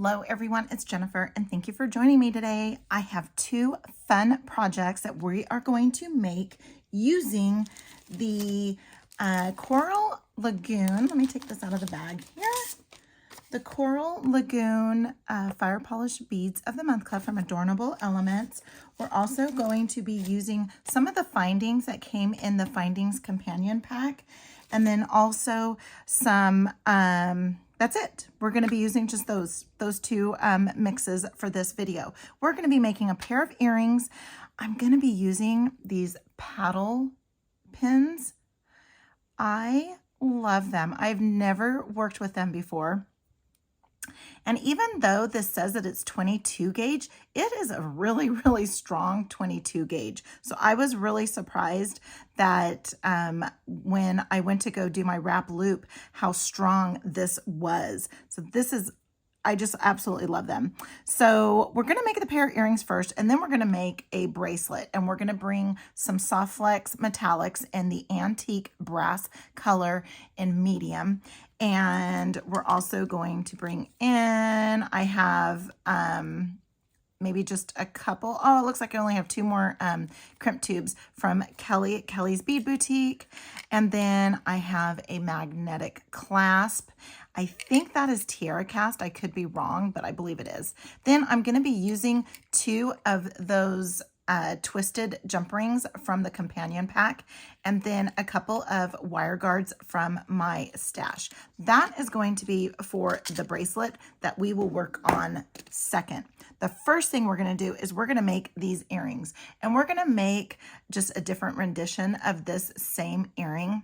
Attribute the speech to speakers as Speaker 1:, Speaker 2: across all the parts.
Speaker 1: Hello everyone, it's Jennifer and thank you for joining me today. I have two fun projects that we are going to make using the Coral Lagoon. Let me take this out of the bag here. The Coral Lagoon FirePolish Beads of the Month Club from Adornable Elements. We're also going to be using some of the findings that came in the Findings Companion Pack, and then also some that's it. We're going to be using just those two mixes for this video. We're going to be making a pair of earrings. I'm going to be using these paddle pins. I love them. I've never worked with them before. And even though this says that it's 22 gauge, it is a really, really strong 22 gauge. So I was really surprised that when I went to go do my wrap loop, how strong this was. So this is, I just absolutely love them. So we're going to make the pair of earrings first, and then we're going to make a bracelet, and we're going to bring some soft flex metallics in the antique brass color in medium. And we're also going to bring in, I have maybe just a couple. Oh, it looks like I only have two more crimp tubes from Kelly at Kelly's Bead Boutique. And then I have a magnetic clasp. I think that is TierraCast. I could be wrong, but I believe it is. Then I'm going to be using two of those twisted jump rings from the companion pack, and then a couple of wire guards from my stash. That is going to be for the bracelet that we will work on second. The first thing we're going to do is we're going to make these earrings, and we're going to make just a different rendition of this same earring.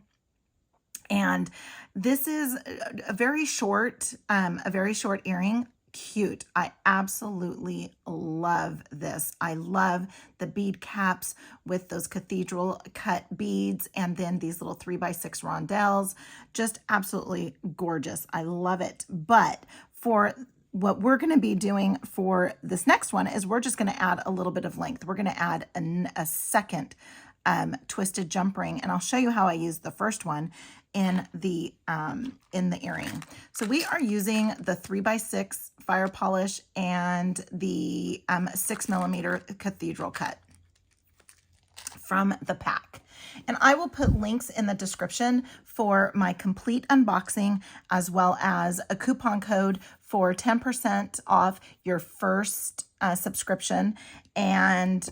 Speaker 1: And this is a very short earring. Cute. I absolutely love this. I love the bead caps with those cathedral cut beads, and then these little 3x6 rondelles. Just absolutely gorgeous. I love it. But for what we're going to be doing for this next one is we're just going to add a little bit of length. We're going to add a second twisted jump ring, and I'll show you how I used the first one in the earring. So we are using the 3x6 fire polish and the 6mm cathedral cut from the pack. And I will put links in the description for my complete unboxing, as well as a coupon code for 10% off your first subscription, and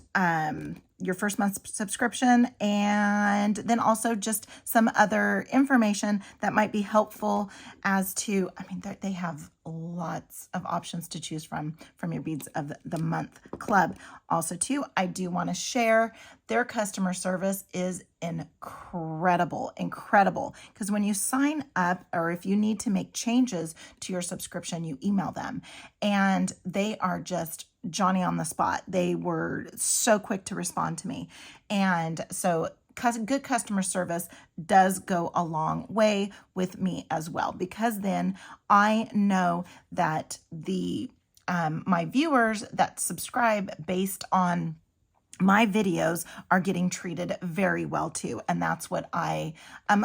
Speaker 1: your first month's subscription, and then also just some other information that might be helpful as to, I mean, they have lots of options to choose from your Beads of the Month Club. Also too, I do want to share their customer service is incredible, because when you sign up, or if you need to make changes to your subscription, you email them, and they are just Johnny on the spot. They were so quick to respond to me. And so good customer service does go a long way with me as well, because then I know that the my viewers that subscribe based on my videos are getting treated very well too. And that's what I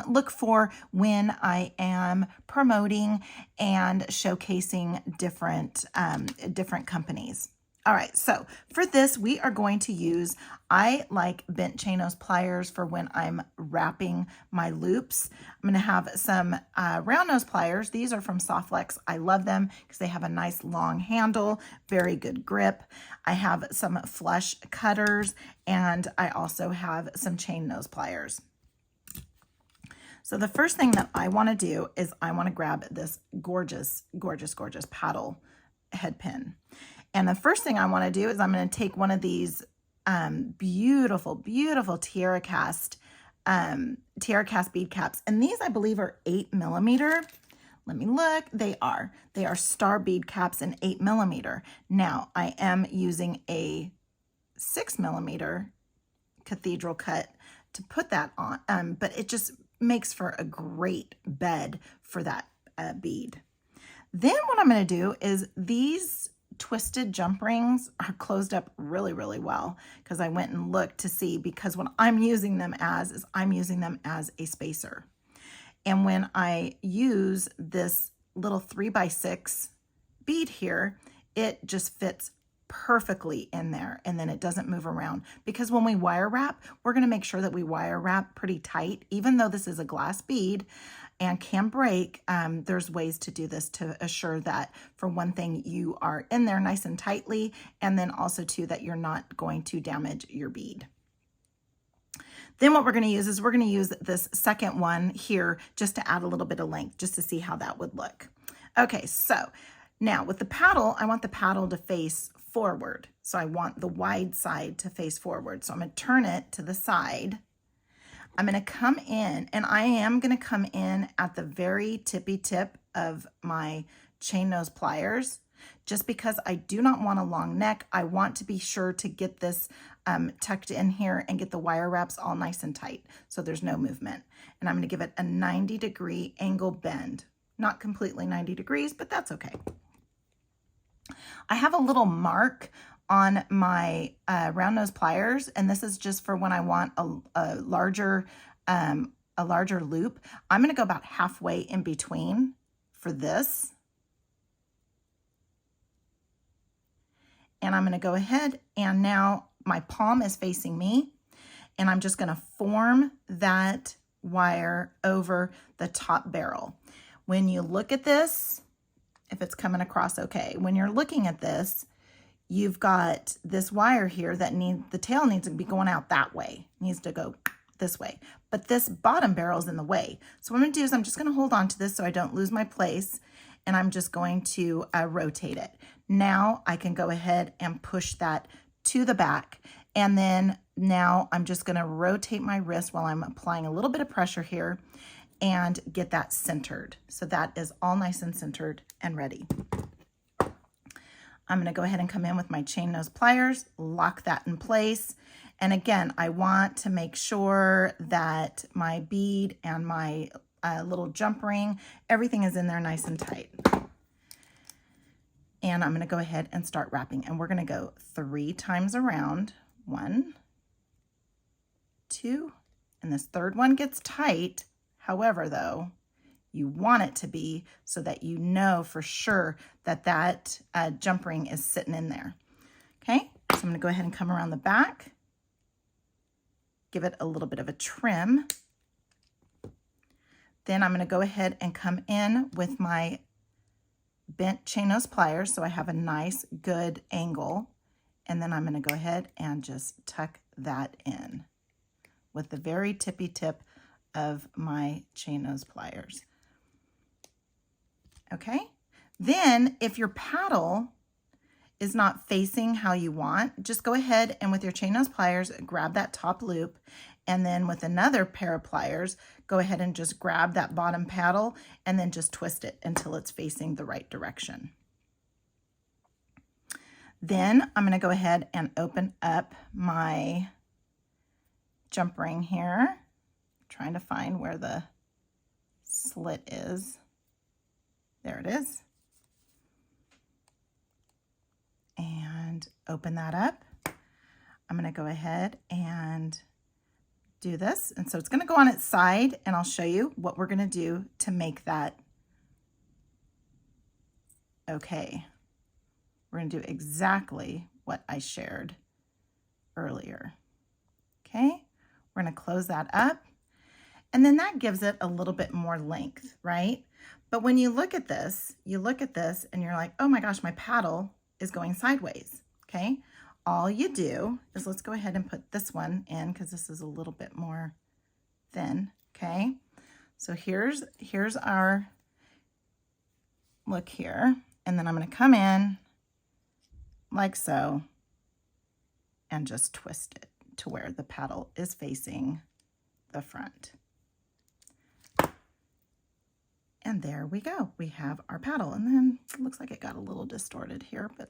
Speaker 1: look for when I am promoting and showcasing different companies. All right, so for this, we are going to use, I like bent chain nose pliers for when I'm wrapping my loops. I'm going to have some round nose pliers. These are from Softflex. I love them because they have a nice long handle, very good grip. I have some flush cutters, and I also have some chain nose pliers. So the first thing that I want to do is I want to grab this gorgeous, gorgeous, gorgeous paddle head pin. And the first thing I want to do is I'm going to take one of these beautiful, beautiful TierraCast bead caps. And these, I believe, are 8mm. Let me look. They are star bead caps in 8mm. Now, I am using a 6mm cathedral cut to put that on, but it just makes for a great bed for that bead. Then what I'm going to do is these twisted jump rings are closed up really, really well, because I went and looked to see, because what I'm using them as is I'm using them as a spacer. And when I use this little 3x6 bead here, it just fits perfectly in there, and then it doesn't move around, because when we wire wrap, we're going to make sure that we wire wrap pretty tight. Even though this is a glass bead and can break, there's ways to do this to assure that, for one thing, you are in there nice and tightly, and then also too that you're not going to damage your bead. Then what we're going to use is we're going to use this second one here just to add a little bit of length, just to see how that would look. Okay, so now with the paddle, I want the paddle to face forward. So I want the wide side to face forward. So I'm going to turn it to the side. I'm going to come in, and I am going to come in at the very tippy tip of my chain nose pliers, just because I do not want a long neck. I want to be sure to get this tucked in here and get the wire wraps all nice and tight so there's no movement. And I'm going to give it a 90-degree angle bend. Not completely 90 degrees, but that's okay. I have a little mark on my round nose pliers, and this is just for when I want a larger loop. I'm going to go about halfway in between for this. And I'm going to go ahead, and now my palm is facing me, and I'm just going to form that wire over the top barrel. When you look at this, if it's coming across okay, when you're looking at this, you've got this wire here that the tail needs to be going out that way. It needs to go this way. But this bottom barrel is in the way. So what I'm going to do is I'm just going to hold on to this so I don't lose my place, and I'm just going to rotate it. Now I can go ahead and push that to the back, and then now I'm just going to rotate my wrist while I'm applying a little bit of pressure here and get that centered. So that is all nice and centered and ready. I'm going to go ahead and come in with my chain nose pliers, lock that in place. And again, I want to make sure that my bead and my little jump ring, everything is in there nice and tight. And I'm going to go ahead and start wrapping. And we're going to go 3 times around. 1, 2, and this third one gets tight. However, though, you want it to be so that you know for sure that that jump ring is sitting in there. Okay, so I'm going to go ahead and come around the back, give it a little bit of a trim. Then I'm going to go ahead and come in with my bent chain nose pliers so I have a nice good angle, and then I'm going to go ahead and just tuck that in with the very tippy tip of my chain nose pliers. Okay, then if your paddle is not facing how you want, just go ahead and with your chain nose pliers grab that top loop, and then with another pair of pliers go ahead and just grab that bottom paddle and then just twist it until it's facing the right direction. Then I'm going to go ahead and open up my jump ring here, trying to find where the slit is. There it is. And open that up. I'm going to go ahead and do this. And so it's going to go on its side, and I'll show you what we're going to do to make that okay. We're going to do exactly what I shared earlier. Okay, we're going to close that up, and then that gives it a little bit more length, right? But when you look at this, and you're like, oh my gosh, my paddle is going sideways. Okay, all you do is, let's go ahead and put this one in because this is a little bit more thin. Okay, so here's our look here, and then I'm going to come in like so and just twist it to where the paddle is facing the front. And there we go. We have our paddle, and then it looks like it got a little distorted here, but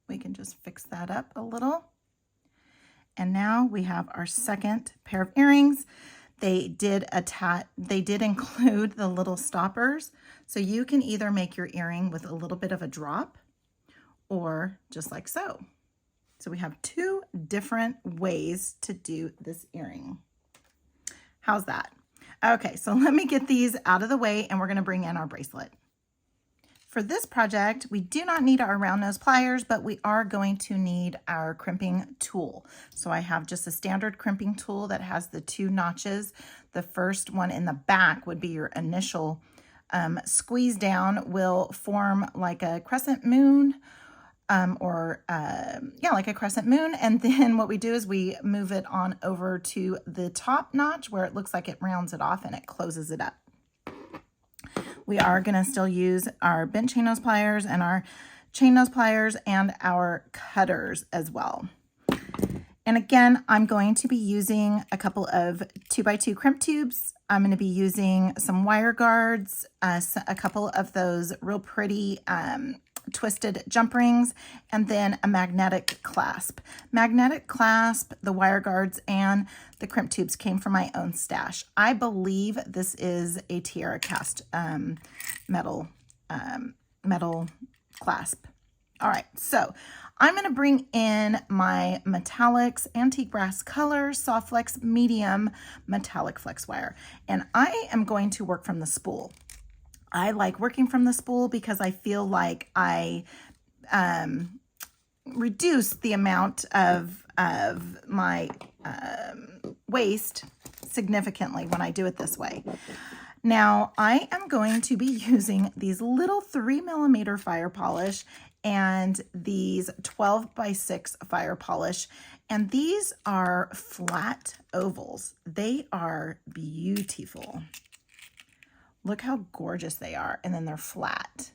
Speaker 1: we can just fix that up a little. And now we have our second pair of earrings. They did include the little stoppers, so you can either make your earring with a little bit of a drop or just like so. So we have 2 different ways to do this earring. How's that? Okay, so let me get these out of the way, and we're going to bring in our bracelet. For this project, we do not need our round nose pliers, but we are going to need our crimping tool. So I have just a standard crimping tool that has the 2 notches. The first one in the back would be your initial squeeze down, will form like a crescent moon, like a crescent moon. And then what we do is we move it on over to the top notch where it looks like it rounds it off and it closes it up. We are going to still use our bent chain nose pliers and our chain nose pliers and our cutters as well. And again, I'm going to be using a couple of 2x2 crimp tubes. I'm going to be using some wire guards, a couple of those real pretty twisted jump rings, and then a magnetic clasp. Magnetic clasp, the wire guards, and the crimp tubes came from my own stash. I believe this is a TierraCast metal clasp. All right, so I'm going to bring in my metallics, antique brass colors, soft flex, medium metallic flex wire, and I am going to work from the spool. I like working from the spool because I feel like I reduce the amount of my waste significantly when I do it this way. Now, I am going to be using these little 3mm fire polish and these 12x6 fire polish, and these are flat ovals. They are beautiful. Look how gorgeous they are. And then they're flat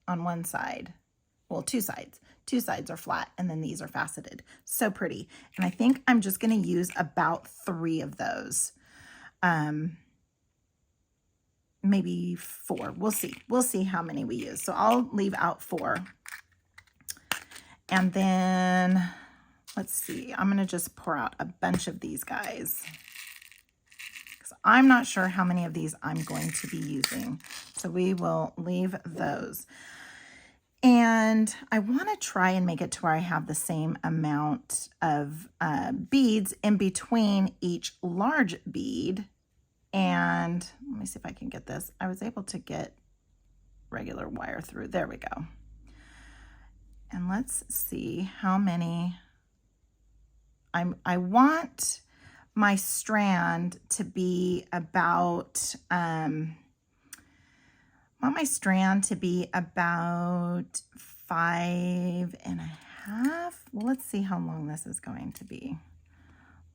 Speaker 1: on one side. Well, 2 sides. 2 sides are flat, and then these are faceted. So pretty. And I think I'm just going to use about 3 of those. Maybe 4. We'll see. We'll see how many we use. So I'll leave out 4. And then, let's see. I'm going to just pour out a bunch of these guys. I'm not sure how many of these I'm going to be using, so we will leave those. And I want to try and make it to where I have the same amount of beads in between each large bead. And let me see if I can get this. I was able to get regular wire through. There we go. And let's see how many. I want my strand to be about, I want my strand to be about 5.5. Well, let's see how long this is going to be.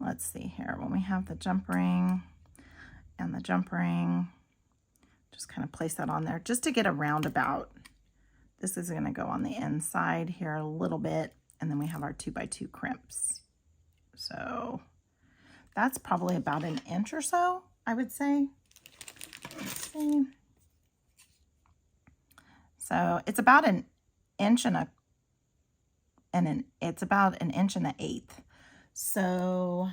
Speaker 1: Let's see here. When we have the jump ring and the jump ring, just kind of place that on there just to get a roundabout. This is going to go on the inside here a little bit, and then we have our 2x2 crimps. So that's probably about 1 inch or so, I would say. Let's see. So it's about 1 inch it's about 1 1/8. So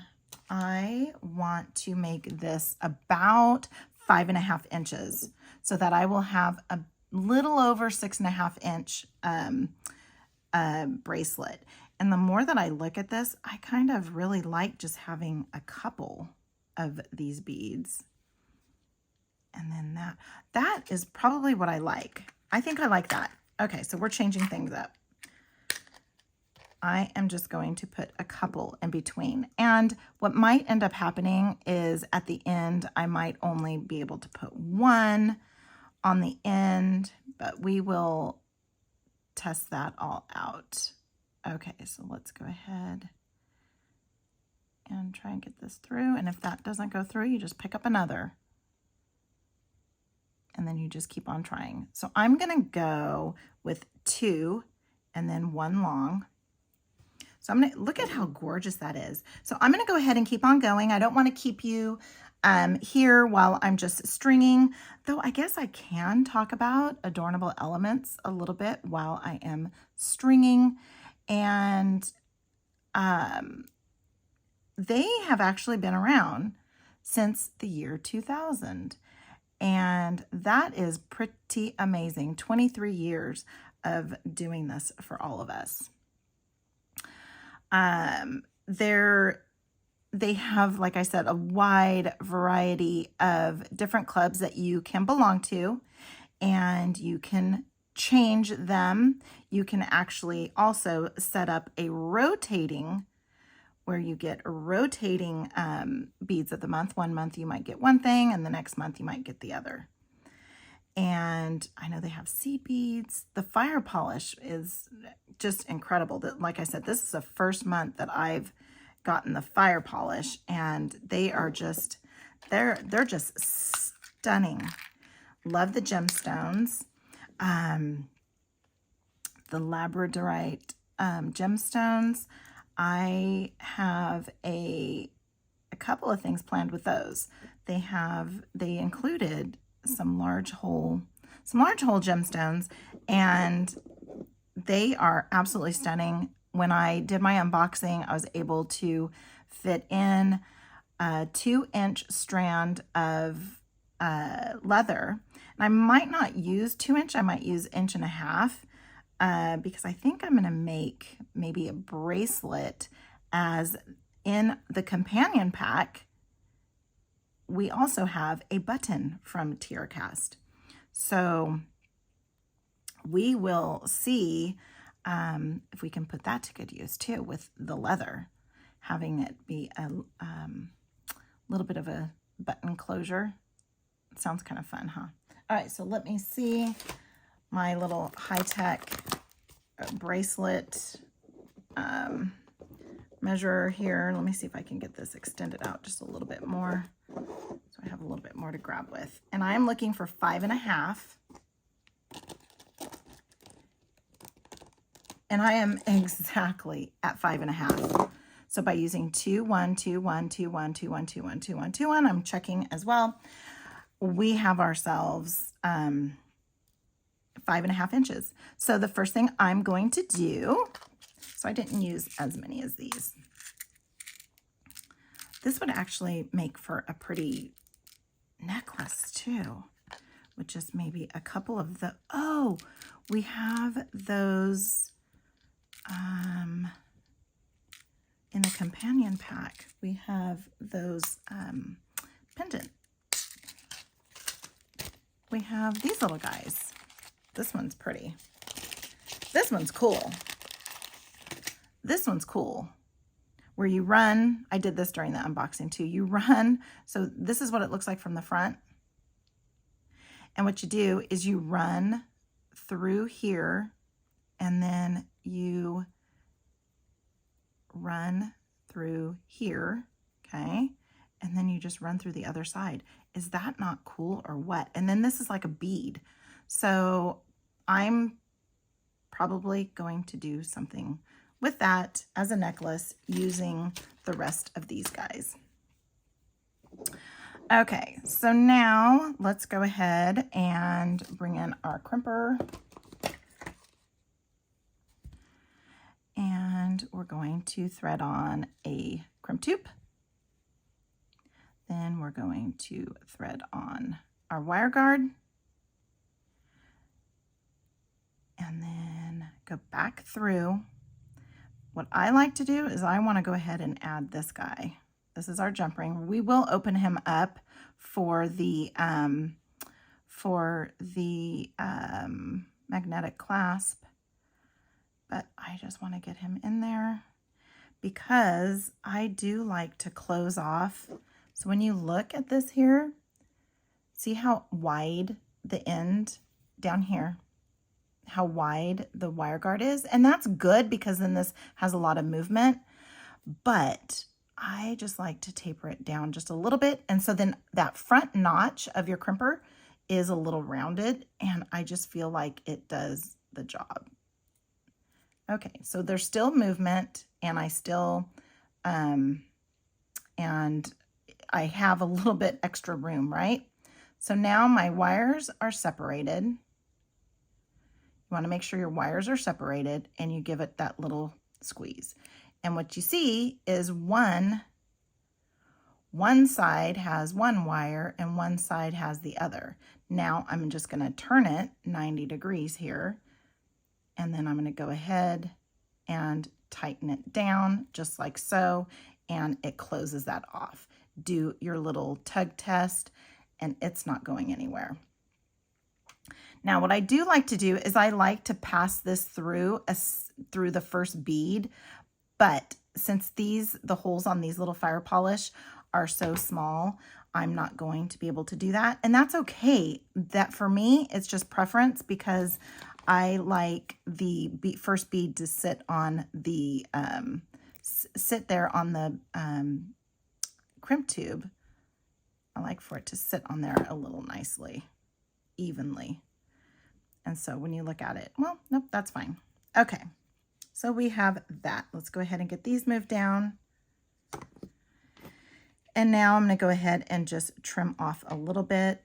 Speaker 1: I want to make this about 5.5 inches so that I will have a little over 6.5 inch bracelet. And the more that I look at this, I kind of really like just having a couple of these beads. And then that is probably what I like. I think I like that. Okay, so we're changing things up. I am just going to put a couple in between. And what might end up happening is at the end, I might only be able to put 1 on the end, but we will test that all out. Okay, so let's go ahead and try and get this through. And if that doesn't go through, you just pick up another. And then you just keep on trying. So I'm gonna go with 2 and then 1 long. So I'm gonna look at how gorgeous that is. So I'm gonna go ahead and keep on going. I don't wanna keep you here while I'm just stringing, though I guess I can talk about Adornable Elements a little bit while I am stringing. And they have actually been around since the year 2000. And that is pretty amazing. 23 years of doing this for all of us. They have, like I said, a wide variety of different clubs that you can belong to. and you can change them. You can actually also set up a rotating, where you get rotating beads of the month. One month you might get one thing, and the next month you might get the other. And I know they have seed beads. The fire polish is just incredible. That, like I said, this is the first month that I've gotten the fire polish, and they are just, they're just stunning. Love the gemstones. The labradorite gemstones. I have a couple of things planned with those. They included some large hole gemstones, and they are absolutely stunning. When I did my unboxing, I was able to fit in a 2-inch strand of leather. And I might not use 2-inch, I might use 1.5 inch, because I think I'm going to make maybe a bracelet. As in the companion pack, we also have a button from TierraCast. So we will see if we can put that to good use too, with the leather, having it be a little bit of a button closure. It sounds kind of fun, huh? All right, so let me see my little high-tech bracelet measure here. Let me see if I can get this extended out just a little bit more, so I have a little bit more to grab with. And I am looking for 5.5. And I am exactly at 5.5. So by using 2, 1, 2, 1, 2, 1, 2, 1, 2, 1, 2, 1, 2, 1, I'm checking as well. We have ourselves 5.5 inches. So the first thing I'm going to do, so I didn't use as many as these. This would actually make for a pretty necklace too, with just maybe a couple of the, oh, we have those in the companion pack. We have those pendant. We have these little guys. This one's pretty. This one's cool. This one's cool. Where you run, I did this during the unboxing too. You run, so this is what it looks like from the front. And what you do is you run through here, and then you run through here, okay? And then you just run through the other side. Is that not cool or what? And then this is like a bead. So I'm probably going to do something with that as a necklace using the rest of these guys. Okay, so now let's go ahead and bring in our crimper. And we're going to thread on a crimp tube. Then we're going to thread on our wire guard. And then go back through. What I like to do is I want to go ahead and add this guy. This is our jump ring. We will open him up for the magnetic clasp, but I just want to get him in there because I do like to close off. So when you look at this here, see how wide the end down here, how wide the wire guard is? And that's good because then this has a lot of movement, but I just like to taper it down just a little bit. And so then that front notch of your crimper is a little rounded, and I just feel like it does the job. Okay, so there's still movement, and I still, and I have a little bit extra room, right? So now my wires are separated. You want to make sure your wires are separated, and you give it that little squeeze. And what you see is one side has one wire and one side has the other. Now I'm just going to turn it 90 degrees here, and then I'm going to go ahead and tighten it down just like so, and it closes that off. Do your little tug test, and it's not going anywhere. Now, what I do like to do is I like to pass this through the first bead, but since the holes on these little fire polish are so small, I'm not going to be able to do that. And that's okay. That for me, it's just preference because I like the first bead to sit on the, sit there on the crimp tube. I like for it to sit on there a little nicely, evenly. And so when you look at it, well, nope, that's fine. Okay, so we have that. Let's go ahead and get these moved down. And now I'm gonna go ahead and just trim off a little bit.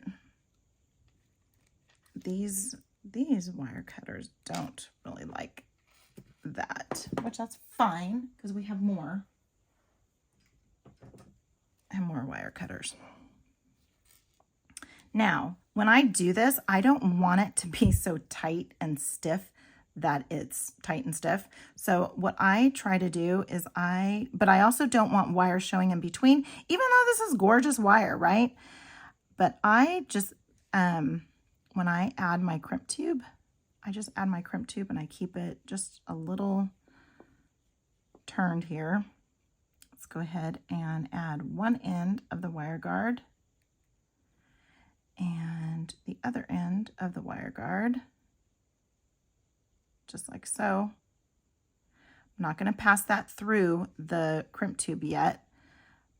Speaker 1: These wire cutters don't really like that, which that's fine because we have more and more wire cutters. Now, when I do this, I don't want it to be so tight and stiff that it's tight and stiff. So what I try to do is but I also don't want wire showing in between, even though this is gorgeous wire, right? But I just, when I add my crimp tube, I just add my crimp tube and I keep it just a little turned here. Let's go ahead and add one end of the wire guard and the other end of the wire guard, just like so. I'm not going to pass that through the crimp tube yet,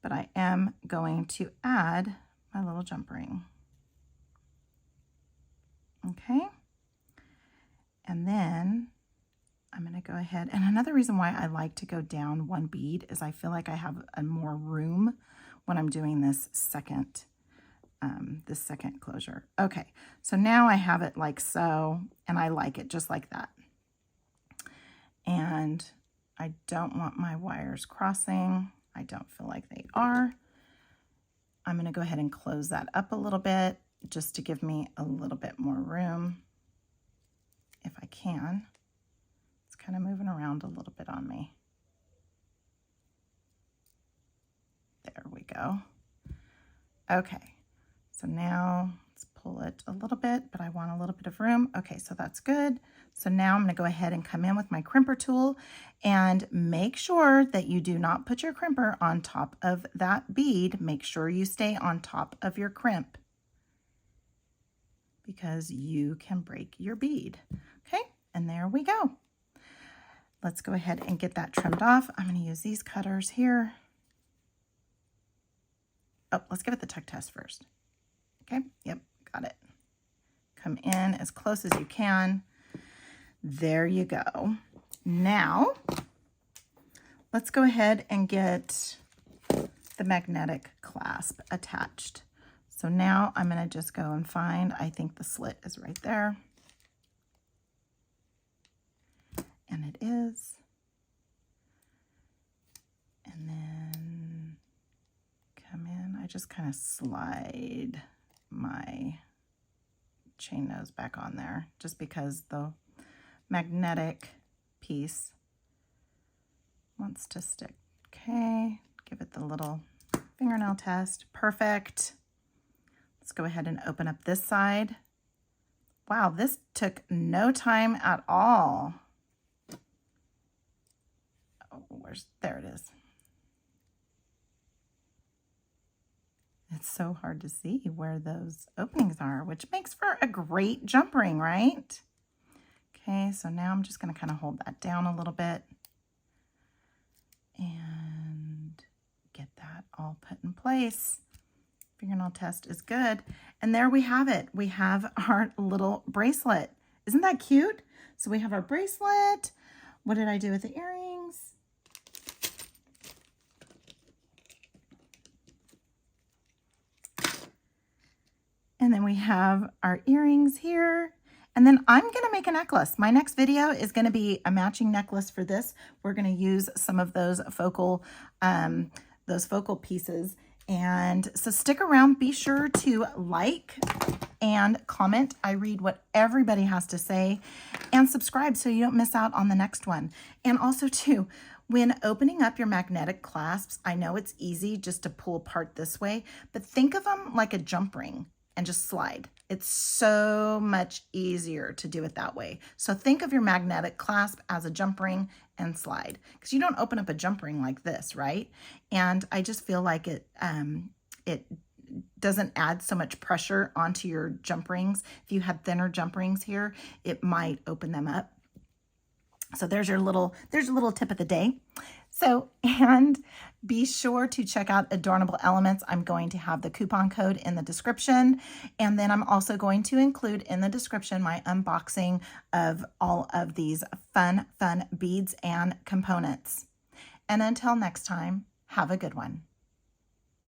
Speaker 1: but I am going to add my little jump ring. Okay. And then I'm going to go ahead, and another reason why I like to go down one bead is I feel like I have a more room when I'm doing this second closure. Okay, so now I have it like so, and I like it just like that. And I don't want my wires crossing. I don't feel like they are. I'm going to go ahead and close that up a little bit just to give me a little bit more room if I can. It's kind of moving around a little bit on me. There we go. Okay, so now let's pull it a little bit, but I want a little bit of room. Okay, so that's good. So now I'm going to go ahead and come in with my crimper tool and make sure that you do not put your crimper on top of that bead. Make sure you stay on top of your crimp because you can break your bead. Okay, and there we go. Let's go ahead and get that trimmed off. I'm going to use these cutters here. Oh, let's give it the tuck test first. Okay, yep, got it. Come in as close as you can. There you go. Now, let's go ahead and get the magnetic clasp attached. So now I'm going to just go and find, I think the slit is right there. And it is. And then come in. I just kind of slide my chain nose back on there just because the magnetic piece wants to stick. Okay, give it the little fingernail test. Perfect. Let's go ahead and open up this side. Wow, this took no time at all. Oh, there it is. It's so hard to see where those openings are, which makes for a great jump ring, right? Okay, so now I'm just going to kind of hold that down a little bit and get that all put in place. Fingernail test is good. And there we have it. We have our little bracelet. Isn't that cute? So we have our bracelet. What did I do with the earrings? And then we have our earrings here. And then I'm going to make a necklace. My next video is going to be a matching necklace for this. We're going to use some of those focal pieces. And so stick around. Be sure to like and comment. I read what everybody has to say, and subscribe so you don't miss out on the next one. And also too, when opening up your magnetic clasps, I know it's easy just to pull apart this way, but think of them like a jump ring. and just slide. It's so much easier to do it that way. So think of your magnetic clasp as a jump ring and slide, because you don't open up a jump ring like this, right? And I just feel like it doesn't add so much pressure onto your jump rings. If you had thinner jump rings here, it might open them up. So there's your little tip of the day. So, and be sure to check out Adornable Elements. I'm going to have the coupon code in the description. And then I'm also going to include in the description my unboxing of all of these fun beads and components. And until next time, have a good one.